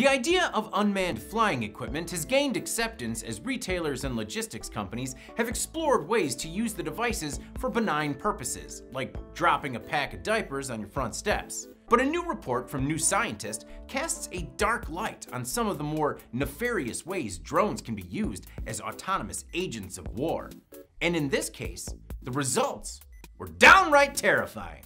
The idea of unmanned flying equipment has gained acceptance as retailers and logistics companies have explored ways to use the devices for benign purposes, like dropping a pack of diapers on your front steps. But a new report from New Scientist casts a dark light on some of the more nefarious ways drones can be used as autonomous agents of war. And in this case, the results were downright terrifying.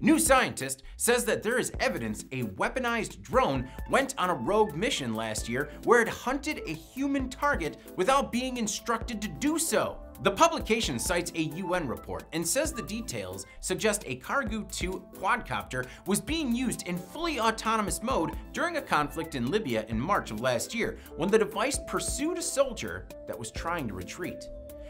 New Scientist says that there is evidence a weaponized drone went on a rogue mission last year where it hunted a human target without being instructed to do so. The publication cites a UN report and says the details suggest a Cargo 2 quadcopter was being used in fully autonomous mode during a conflict in Libya in March of last year when the device pursued a soldier that was trying to retreat.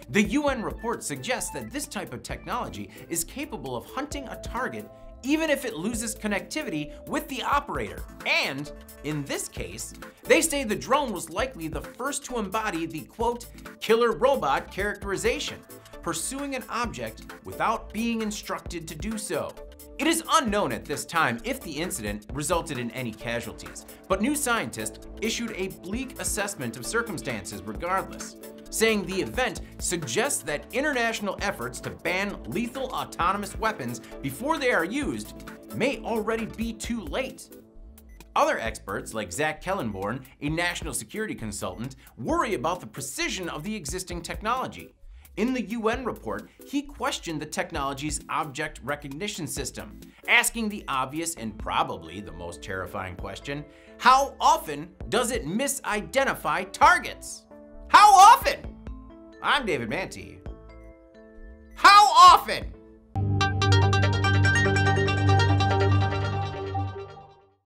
The UN report suggests that this type of technology is capable of hunting a target even if it loses connectivity with the operator. And in this case, they say the drone was likely the first to embody the quote, killer robot characterization, pursuing an object without being instructed to do so. It is unknown at this time if the incident resulted in any casualties, but New Scientist issued a bleak assessment of circumstances regardless, saying the event suggests that international efforts to ban lethal autonomous weapons before they are used may already be too late. Other experts, like Zach Kellenborn, a national security consultant, worry about the precision of the existing technology. In the UN report, he questioned the technology's object recognition system, asking the obvious and probably the most terrifying question: how often does it misidentify targets? How often? I'm David Manti. How often?